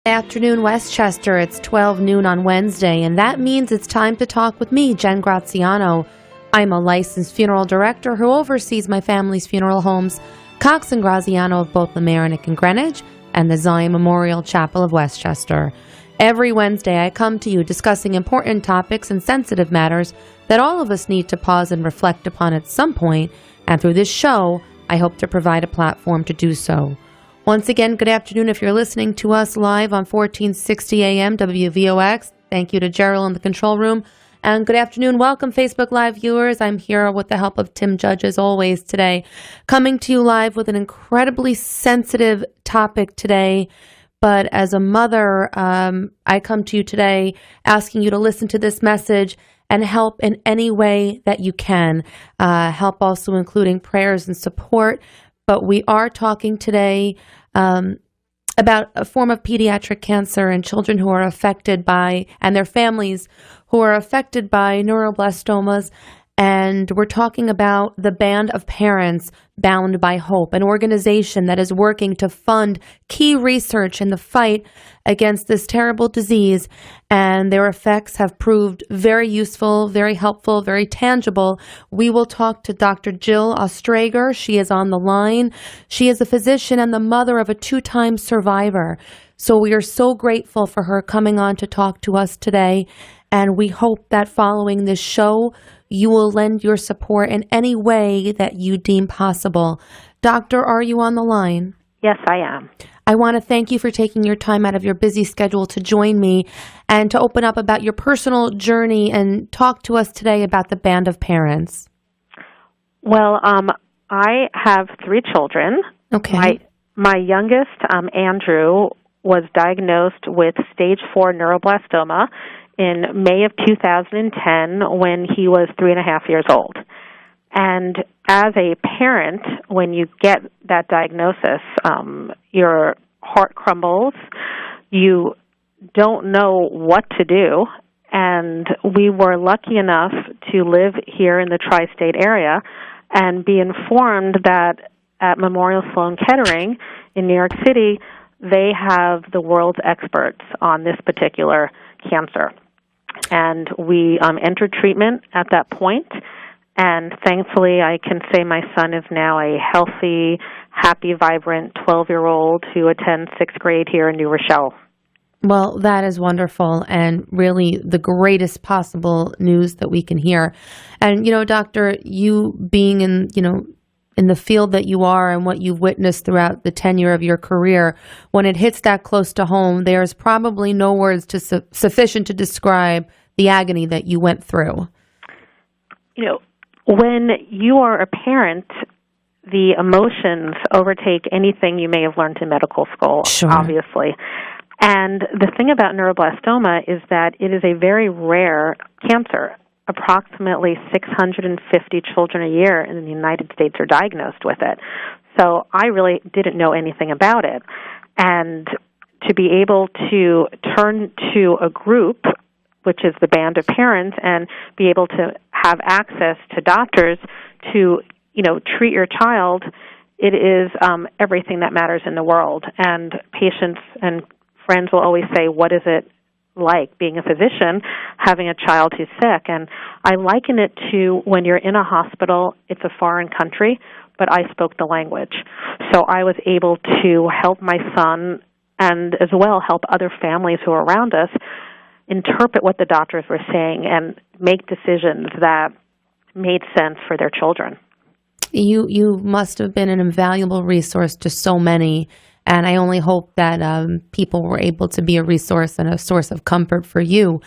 Afternoon, Westchester. It's 12 noon on Wednesday, and that means it's time to talk with me, Jen Graziano. I'm a licensed funeral director who oversees my family's funeral homes, Cox and Graziano of both Mamaroneck and Greenwich, and the Zion Memorial Chapel of Westchester. Every Wednesday, I come to you discussing important topics and sensitive matters that all of us need to pause and reflect upon at some point, and through this show, I hope to provide a platform to do so. Once again, good afternoon if you're listening to us live on 1460 AM WVOX. Thank you to Gerald in the control room. And good afternoon. Welcome, Facebook Live viewers. I'm here with the help of Tim Judge, as always, today. Coming to you live with an incredibly sensitive topic today. But as a mother, I come to you today asking you to listen to this message and help in any way that you can. Help also including prayers and support. But we are talking today about a form of pediatric cancer and children who are affected by, and their families who are affected by neuroblastomas. And we're talking about the Band of Parents Bound by Hope, an organization that is working to fund key research in the fight against this terrible disease. And their effects have proved very useful, very helpful, very tangible. We will talk to Dr. Jill Ostrager. She is on the line. She is a physician and the mother of a 2-time survivor. So we are so grateful for her coming on to talk to us today. And we hope that following this show, you will lend your support in any way that you deem possible. Doctor, are you on the line? Yes, I am. I want to thank you for taking your time out of your busy schedule to join me and to open up about your personal journey and talk to us today about the Band of Parents. Well, I have 3 children. Okay. My youngest, Andrew, was diagnosed with stage 4 neuroblastoma in May of 2010 when he was 3.5 years old. And as a parent, when you get that diagnosis, your heart crumbles. You don't know what to do. And we were lucky enough to live here in the tri-state area and be informed that at Memorial Sloan Kettering in New York City, they have the world's experts on this particular cancer. And we entered treatment at that point, and thankfully I can say my son is now a healthy, happy, vibrant 12-year-old who attends 6th grade here in New Rochelle. Well, that is wonderful and really the greatest possible news that we can hear. And, Doctor, you being in the field that you are and what you've witnessed throughout the tenure of your career, when it hits that close to home, there's probably no words sufficient to describe the agony that you went through. When you are a parent, the emotions overtake anything you may have learned in medical school, Sure. Obviously. And the thing about neuroblastoma is that it is a very rare cancer. Approximately 650 children a year in the United States are diagnosed with it. So I really didn't know anything about it. And to be able to turn to a group, which is the Band of Parents, and be able to have access to doctors to, treat your child, it is everything that matters in the world. And patients and friends will always say, what is it like being a physician, having a child who's sick? And I liken it to when you're in a hospital, it's a foreign country, but I spoke the language. So I was able to help my son and as well help other families who are around us interpret what the doctors were saying and make decisions that made sense for their children. You must have been an invaluable resource to so many. And I only hope that people were able to be a resource and a source of comfort for you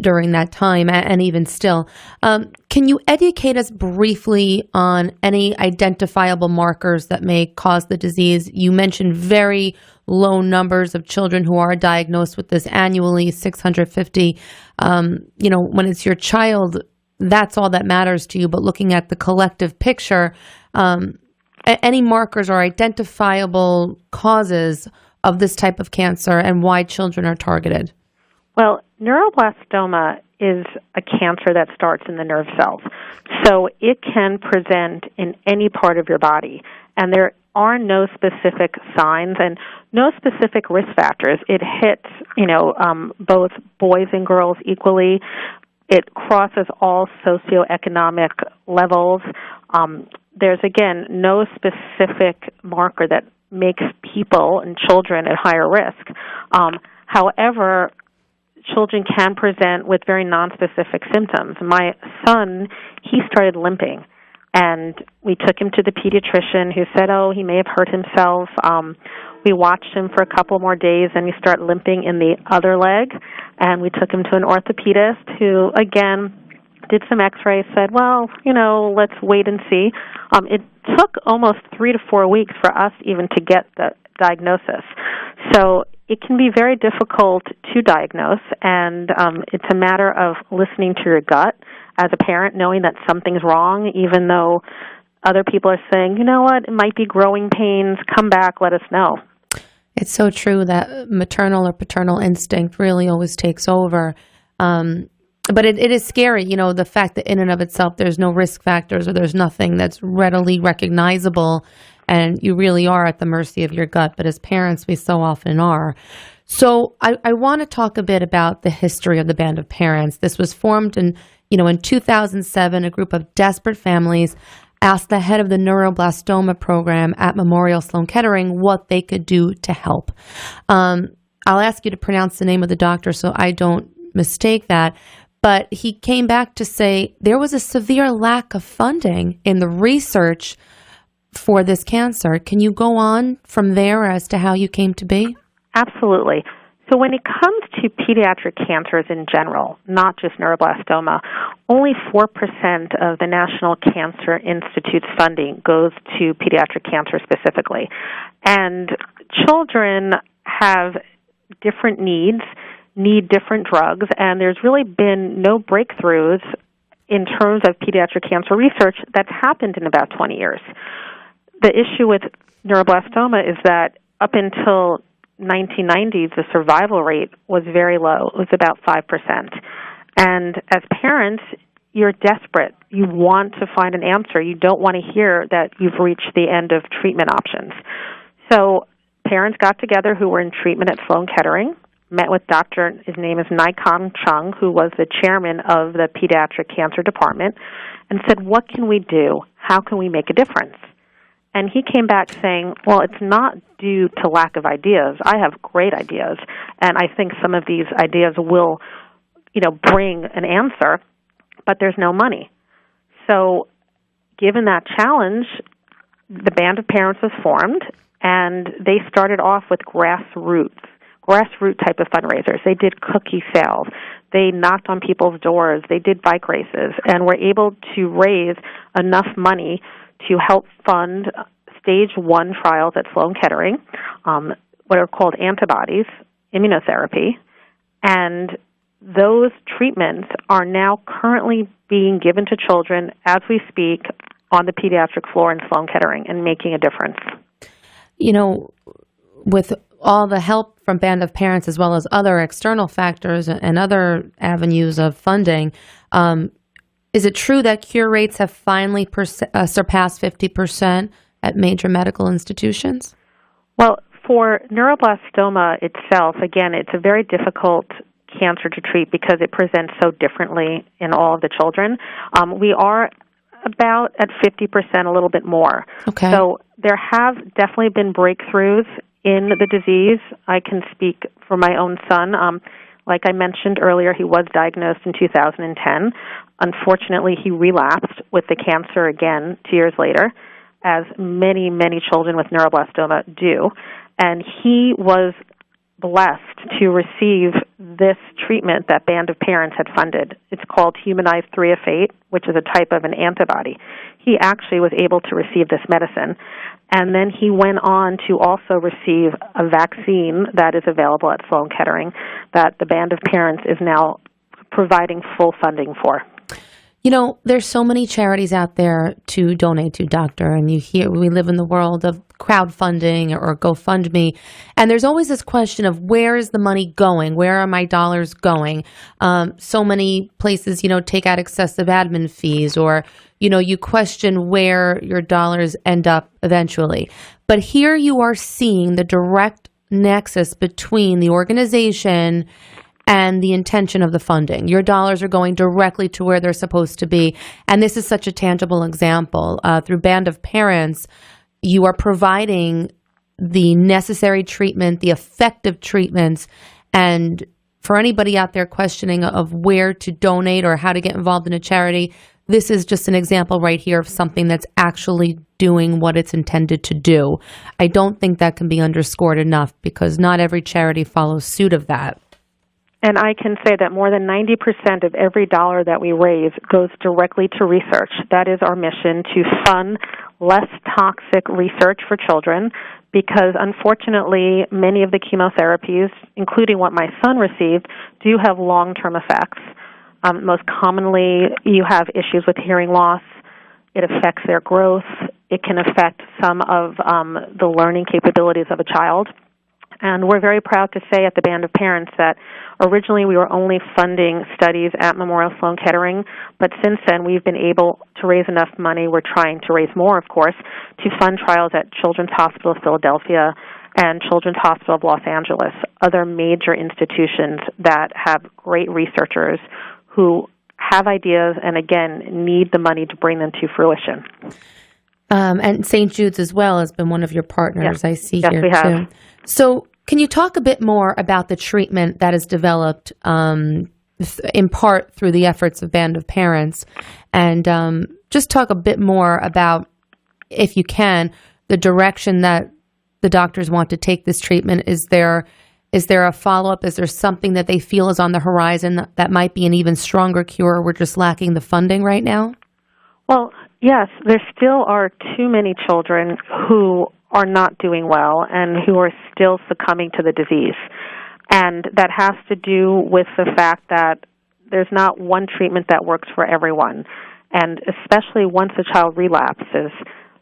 during that time and even still. Can you educate us briefly on any identifiable markers that may cause the disease? You mentioned very low numbers of children who are diagnosed with this annually, 650. When it's your child, that's all that matters to you. But looking at the collective picture, any markers or identifiable causes of this type of cancer and why children are targeted? Well, neuroblastoma is a cancer that starts in the nerve cells. So it can present in any part of your body. And there are no specific signs and no specific risk factors. It hits, both boys and girls equally. It crosses all socioeconomic levels. There's, again, no specific marker that makes people and children at higher risk. However, children can present with very nonspecific symptoms. My son, he started limping, and we took him to the pediatrician who said, he may have hurt himself. We watched him for a couple more days, and he started limping in the other leg, and we took him to an orthopedist who, again, did some x-rays, said, let's wait and see. It took almost 3 to 4 weeks for us even to get the diagnosis. So it can be very difficult to diagnose, and it's a matter of listening to your gut as a parent, knowing that something's wrong, even though other people are saying, it might be growing pains, come back, let us know. It's so true that maternal or paternal instinct really always takes over. But it is scary, the fact that in and of itself there's no risk factors or there's nothing that's readily recognizable, and you really are at the mercy of your gut. But as parents, we so often are. So I want to talk a bit about the history of the Band of Parents. This was formed in 2007. A group of desperate families asked the head of the neuroblastoma program at Memorial Sloan Kettering what they could do to help. I'll ask you to pronounce the name of the doctor so I don't mistake that. But he came back to say there was a severe lack of funding in the research for this cancer. Can you go on from there as to how you came to be? Absolutely. So when it comes to pediatric cancers in general, not just neuroblastoma, only 4% of the National Cancer Institute's funding goes to pediatric cancer specifically. And children have different needs, need different drugs, and there's really been no breakthroughs in terms of pediatric cancer research that's happened in about 20 years. The issue with neuroblastoma is that up until 1990s, the survival rate was very low. It was about 5%. And as parents, you're desperate. You want to find an answer. You don't want to hear that you've reached the end of treatment options. So parents got together who were in treatment at Sloan Kettering, met with his name is Naikon Chung, who was the chairman of the pediatric cancer department, and said, what can we do? How can we make a difference? And he came back saying, well, it's not due to lack of ideas. I have great ideas, and I think some of these ideas will, bring an answer, but there's no money. So given that challenge, the Band of Parents was formed, and they started off with grassroots type of fundraisers. They did cookie sales. They knocked on people's doors. They did bike races, and were able to raise enough money to help fund stage 1 trials at Sloan Kettering, what are called antibodies, immunotherapy, and those treatments are now currently being given to children as we speak on the pediatric floor in Sloan Kettering and making a difference. With all the help from Band of Parents as well as other external factors and other avenues of funding, is it true that cure rates have finally surpassed 50% at major medical institutions? Well, for neuroblastoma itself, again, it's a very difficult cancer to treat because it presents so differently in all of the children. We are about at 50%, a little bit more. Okay. So there have definitely been breakthroughs in the disease. I can speak for my own son. Like I mentioned earlier, he was diagnosed in 2010. Unfortunately, he relapsed with the cancer again 2 years later, as many, many children with neuroblastoma do. And he was blessed to receive this treatment that Band of Parents had funded. It's called humanized 3F8, which is a type of an antibody. He actually was able to receive this medicine. And then he went on to also receive a vaccine that is available at Sloan Kettering that the Band of Parents is now providing full funding for. You know, there's so many charities out there to donate to, Doctor, and we live in the world of crowdfunding or GoFundMe, and there's always this question of where is the money going? Where are my dollars going? So many places, take out excessive admin fees, or, you question where your dollars end up eventually. But here you are seeing the direct nexus between the organization and the intention of the funding. Your dollars are going directly to where they're supposed to be. And this is such a tangible example. Through Band of Parents, you are providing the necessary treatment, the effective treatments. And for anybody out there questioning of where to donate or how to get involved in a charity, this is just an example right here of something that's actually doing what it's intended to do. I don't think that can be underscored enough, because not every charity follows suit of that. And I can say that more than 90% of every dollar that we raise goes directly to research. That is our mission, to fund less toxic research for children, because unfortunately many of the chemotherapies, including what my son received, do have long-term effects. Most commonly, you have issues with hearing loss. It affects their growth. It can affect some of the learning capabilities of a child. And we're very proud to say at the Band of Parents that originally we were only funding studies at Memorial Sloan Kettering, but since then we've been able to raise enough money, we're trying to raise more, of course, to fund trials at Children's Hospital of Philadelphia and Children's Hospital of Los Angeles, other major institutions that have great researchers who have ideas and, again, need the money to bring them to fruition. And St. Jude's as well has been one of your partners, yes. I see yes, here we have. too. So can you talk a bit more about the treatment that is developed in part through the efforts of Band of Parents, and just talk a bit more about, if you can, the direction that the doctors want to take this treatment? Is there a follow-up? Is there something that they feel is on the horizon that might be an even stronger cure? We're just lacking the funding right now? Well, yes, there still are too many children who are not doing well and who are still succumbing to the disease. And that has to do with the fact that there's not one treatment that works for everyone. And especially once a child relapses,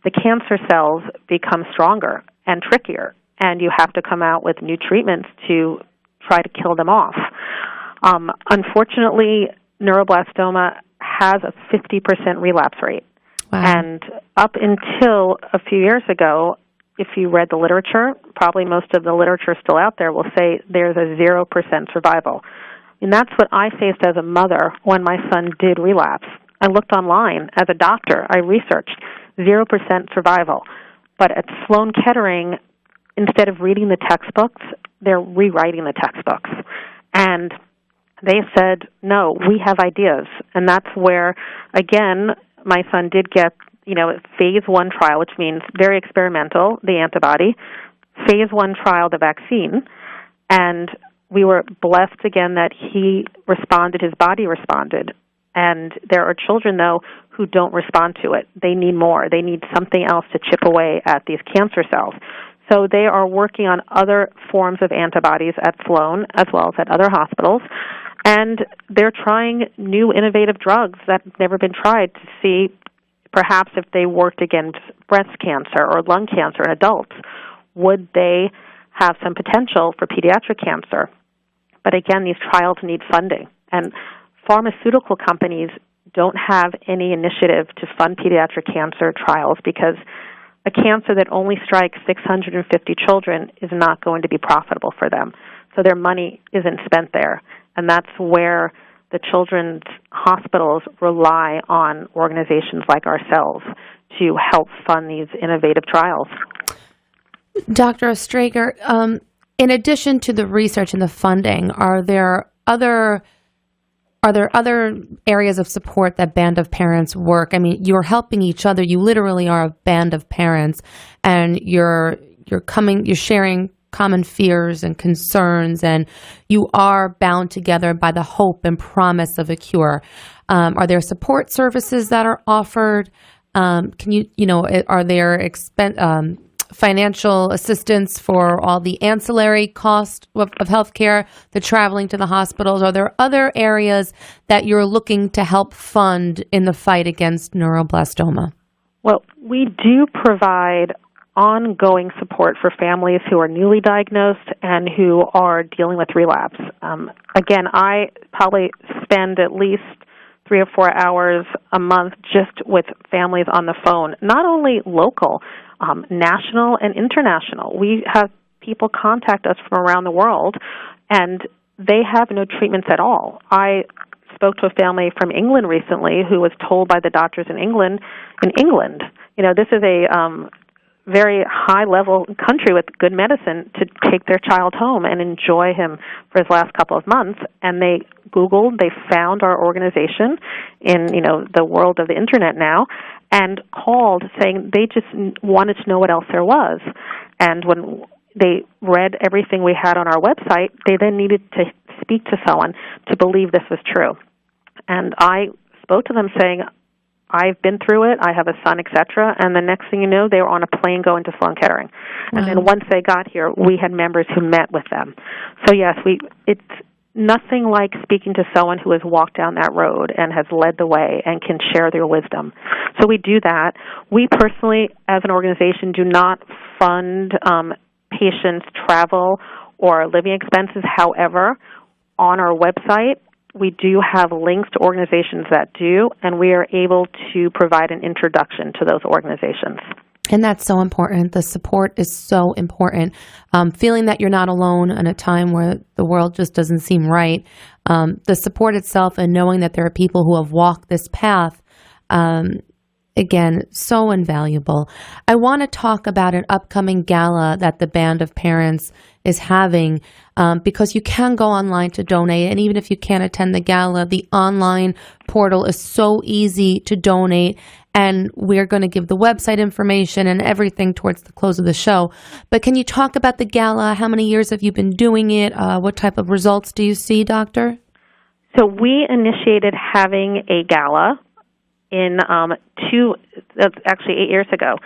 the cancer cells become stronger and trickier, and you have to come out with new treatments to try to kill them off. Unfortunately, neuroblastoma has a 50% relapse rate. Wow. And up until a few years ago, if you read the literature, probably most of the literature still out there will say there's a 0% survival. And that's what I faced as a mother when my son did relapse. I looked online as a doctor. I researched 0% survival. But at Sloan Kettering, instead of reading the textbooks, they're rewriting the textbooks. And they said, no, we have ideas. And that's where, again, my son did get, phase 1 trial, which means very experimental, the antibody, phase 1 trial, the vaccine, and we were blessed again that he responded, his body responded. And there are children, though, who don't respond to it. They need more. They need something else to chip away at these cancer cells. So they are working on other forms of antibodies at Sloan as well as at other hospitals. And they're trying new innovative drugs that have never been tried to see perhaps if they worked against breast cancer or lung cancer in adults, would they have some potential for pediatric cancer? But again, these trials need funding. And pharmaceutical companies don't have any initiative to fund pediatric cancer trials because a cancer that only strikes 650 children is not going to be profitable for them. So their money isn't spent there. And that's where the children's hospitals rely on organizations like ourselves to help fund these innovative trials. Dr. Ostrager, in addition to the research and the funding, are there other areas of support that Band of Parents work? I mean, you're helping each other. You literally are a band of parents, and you're sharing common fears and concerns, and you are bound together by the hope and promise of a cure. Are there support services that are offered? Are there financial assistance for all the ancillary cost of healthcare, the traveling to the hospitals? Are there other areas that you're looking to help fund in the fight against neuroblastoma? Well, we do provide ongoing support for families who are newly diagnosed and who are dealing with relapse. Again, I probably spend at least 3 or 4 hours a month just with families on the phone, not only local, national and international. We have people contact us from around the world, and they have no treatments at all. I spoke to a family from England recently who was told by the doctors in England, this is a very high-level country with good medicine, to take their child home and enjoy him for his last couple of months. And they Googled, they found our organization in, the world of the Internet now, and called saying they just wanted to know what else there was. And when they read everything we had on our website, they then needed to speak to someone to believe this was true. And I spoke to them saying, I've been through it, I have a son, etc., and the next thing you know, they were on a plane going to Sloan Kettering. And then once they got here, we had members who met with them. So yes, it's nothing like speaking to someone who has walked down that road and has led the way and can share their wisdom. So we do that. We personally, as an organization, do not fund patients' travel or living expenses. However, on our website, we do have links to organizations that do, and we are able to provide an introduction to those organizations. And that's so important. The support is so important. Feeling that you're not alone in a time where the world just doesn't seem right. The support itself and knowing that there are people who have walked this path, again, so invaluable. I want to talk about an upcoming gala that the Band of Parents is having, because you can go online to donate, and even if you can't attend the gala, the online portal is so easy to donate, and we're going to give the website information and everything towards the close of the show. But can you talk about the gala? How many years have you been doing it? What type of results do you see, Doctor? So we initiated having a gala in 8 years ago.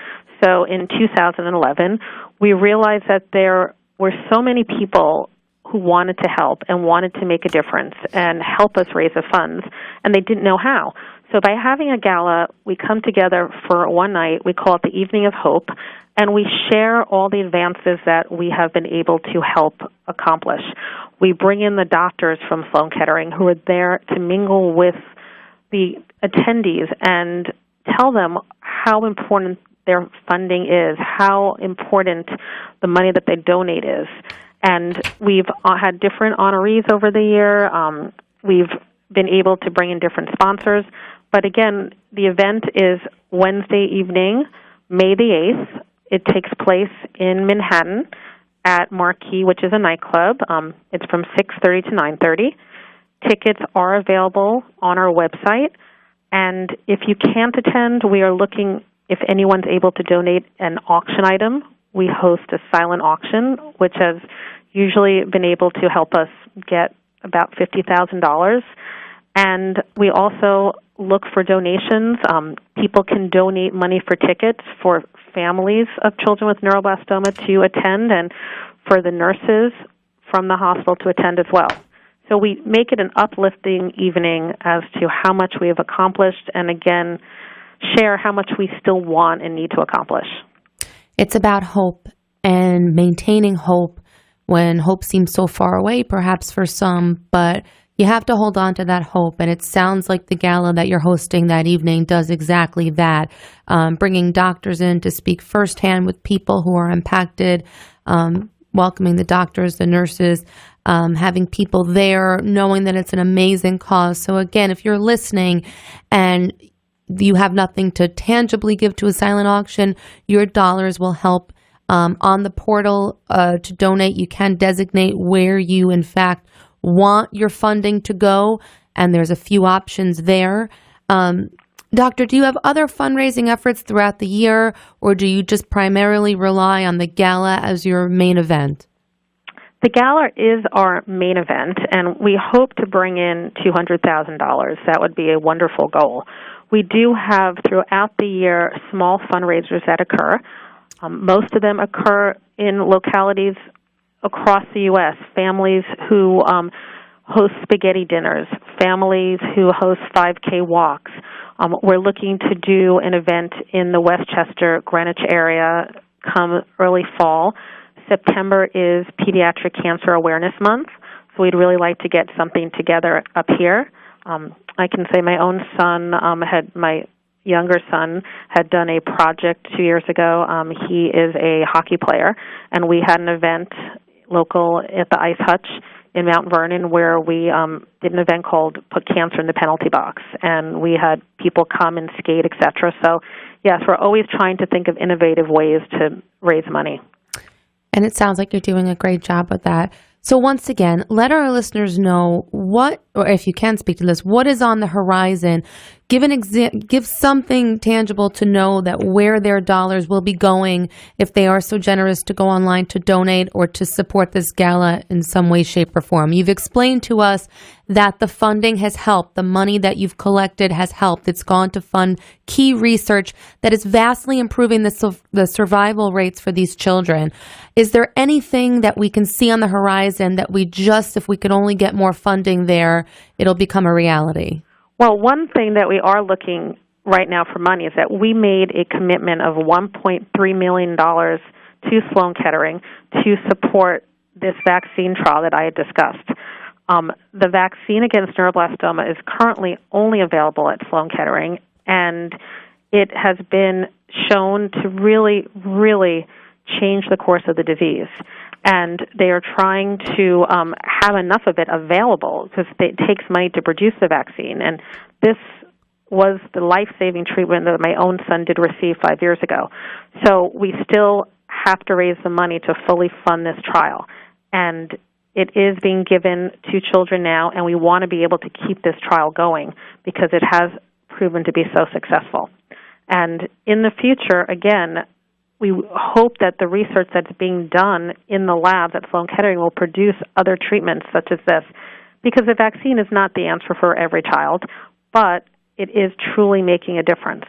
So in 2011, we realized that there were so many people who wanted to help and wanted to make a difference and help us raise the funds, and they didn't know how. So by having a gala, we come together for one night. We call it the Evening of Hope, and we share all the advances that we have been able to help accomplish. We bring in the doctors from Sloan Kettering who are there to mingle with the attendees and tell them how important their funding is, how important the money that they donate is. And we've had different honorees over the year. We've been able to bring in different sponsors. But again, the event is Wednesday evening, May the 8th. It takes place in Manhattan at Marquee, which is a nightclub. It's from 6:30 to 9:30. Tickets are available on our website. And if you can't attend, we are looking if anyone's able to donate an auction item. We host a silent auction, which has usually been able to help us get about $50,000. And we also look for donations. People can donate money for tickets for families of children with neuroblastoma to attend, and for the nurses from the hospital to attend as well. So we make it an uplifting evening as to how much we have accomplished, and again, share how much we still want and need to accomplish. It's about hope and maintaining hope when hope seems so far away, perhaps for some, but you have to hold on to that hope. And it sounds like the gala that you're hosting that evening does exactly that, bringing doctors in to speak firsthand with people who are impacted, welcoming the doctors, the nurses, having people there, knowing that it's an amazing cause. So again, if you're listening and you have nothing to tangibly give to a silent auction, your dollars will help. On the portal to donate, you can designate where you, in fact, want your funding to go, and there's a few options there. Doctor, do you have other fundraising efforts throughout the year, or do you just primarily rely on the gala as your main event? The gala is our main event, and we hope to bring in $200,000. That would be a wonderful goal. We do have, throughout the year, small fundraisers that occur. Most of them occur in localities across the U.S., families who host spaghetti dinners, families who host 5K walks. We're looking to do an event in the Westchester, Greenwich area come early fall. September is Pediatric Cancer Awareness Month, so we'd really like to get something together up here. I can say my own son my younger son had done a project 2 years ago. He is a hockey player, and we had an event local at the Ice Hutch in Mount Vernon where we did an event called Put Cancer in the Penalty Box, and we had people come and skate, etc. So, yes, we're always trying to think of innovative ways to raise money. And it sounds like you're doing a great job with that. So once again, let our listeners know what, or if you can speak to this, what is on the horizon. Give something tangible to know that where their dollars will be going if they are so generous to go online to donate or to support this gala in some way, shape, or form. You've explained to us that the funding has helped. The money that you've collected has helped. It's gone to fund key research that is vastly improving the survival rates for these children. Is there anything that we can see on the horizon that if we could only get more funding there, it'll become a reality? Well, one thing that we are looking right now for money is that we made a commitment of $1.3 million to Sloan Kettering to support this vaccine trial that I had discussed. The vaccine against neuroblastoma is currently only available at Sloan Kettering, and it has been shown to really, really change the course of the disease. And they are trying to have enough of it available because it takes money to produce the vaccine. And this was the life-saving treatment that my own son did receive 5 years ago. So we still have to raise the money to fully fund this trial. And it is being given to children now, and we want to be able to keep this trial going because it has proven to be so successful. And in the future, again, we hope that the research that's being done in the labs at Sloan Kettering will produce other treatments such as this, because the vaccine is not the answer for every child, but it is truly making a difference.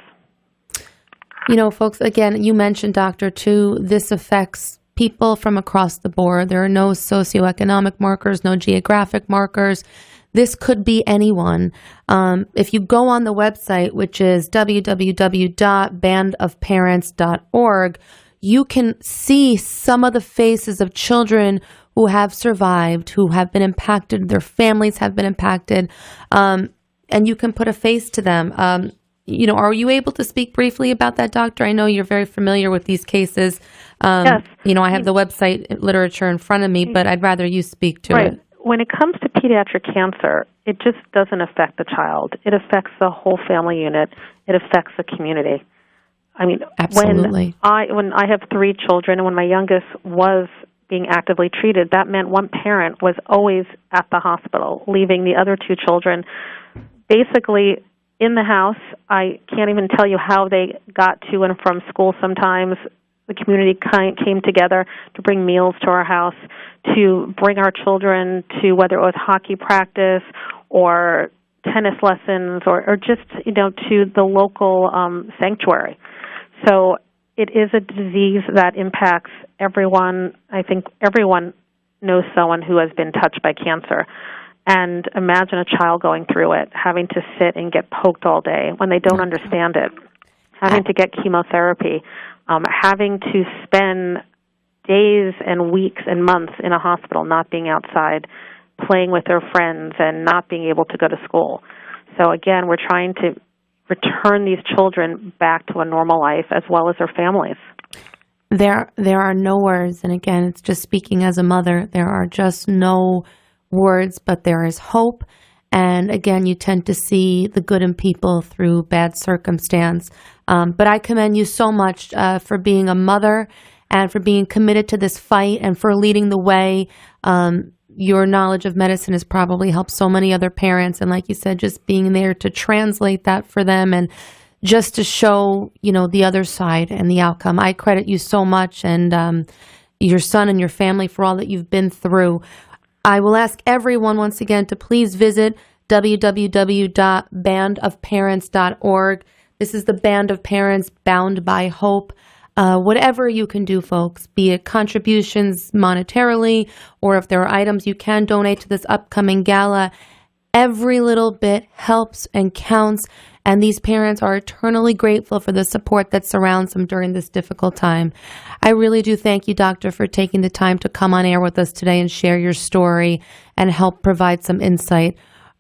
You know, folks, again, you mentioned, Doctor, too, this affects people from across the board. There are no socioeconomic markers, no geographic markers. This could be anyone. If you go on the website, which is www.bandofparents.org, you can see some of the faces of children who have survived, who have been impacted, their families have been impacted, and you can put a face to them. Are you able to speak briefly about that, Doctor? I know you're very familiar with these cases. Yes. I have the website literature in front of me, but I'd rather you speak to it. When it comes to pediatric cancer, it just doesn't affect the child. It affects the whole family unit. It affects the community. I mean, absolutely. When I have 3 children, and when my youngest was being actively treated, that meant one parent was always at the hospital, leaving the other 2 children basically in the house. I can't even tell you how they got to and from school sometimes. The community came together to bring meals to our house, to bring our children to whether it was hockey practice or tennis lessons or just, to the local sanctuary. So it is a disease that impacts everyone. I think everyone knows someone who has been touched by cancer. And imagine a child going through it, having to sit and get poked all day when they don't understand it, having to get chemotherapy, having to spend days and weeks and months in a hospital, not being outside, playing with their friends, and not being able to go to school. So again, we're trying to return these children back to a normal life as well as their families. There are no words, and again, it's just speaking as a mother. There are just no words, but there is hope. And again, you tend to see the good in people through bad circumstance. But I commend you so much for being a mother and for being committed to this fight and for leading the way. Your knowledge of medicine has probably helped so many other parents. And like you said, just being there to translate that for them and just to show, the other side and the outcome. I credit you so much and your son and your family for all that you've been through. I will ask everyone once again to please visit www.bandofparents.org. This is the Band of Parents Bound by Hope. Whatever you can do, folks, be it contributions monetarily, or if there are items you can donate to this upcoming gala, every little bit helps and counts, and these parents are eternally grateful for the support that surrounds them during this difficult time. I really do thank you, Doctor, for taking the time to come on air with us today and share your story and help provide some insight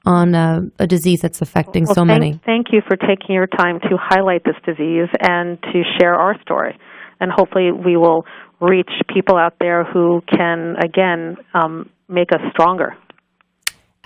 on a disease that's affecting so many. Thank you for taking your time to highlight this disease and to share our story. And hopefully we will reach people out there who can, again, make us stronger.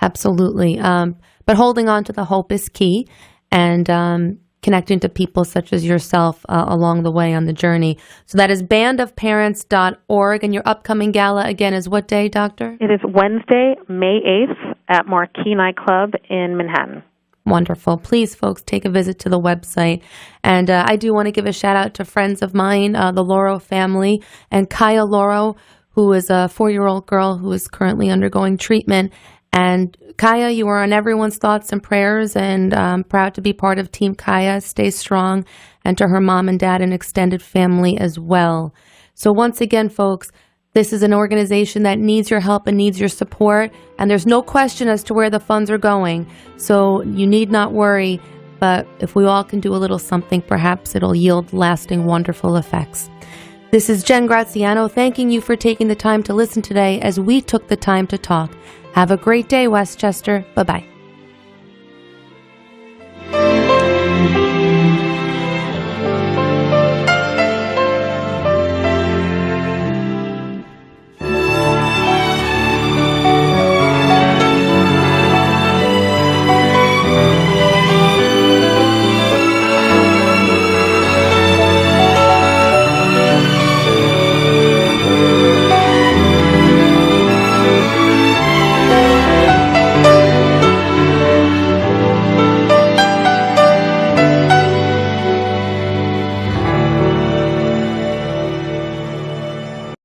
Absolutely. But holding on to the hope is key, and connecting to people such as yourself along the way on the journey. So that is bandofparents.org, and your upcoming gala, again, is what day, Doctor? It is Wednesday, May 8th at Marquee Nightclub in Manhattan. Wonderful. Please, folks, take a visit to the website. And I do want to give a shout-out to friends of mine, the Loro family, and Kaya Loro, who is a 4-year-old girl who is currently undergoing treatment. And Kaya, you are on everyone's thoughts and prayers, and I'm proud to be part of Team Kaya. Stay strong, and to her mom and dad and extended family as well. So once again, folks, this is an organization that needs your help and needs your support, and there's no question as to where the funds are going. So you need not worry, but if we all can do a little something, perhaps it'll yield lasting, wonderful effects. This is Jen Graziano thanking you for taking the time to listen today as we took the time to talk. Have a great day, Westchester. Bye-bye.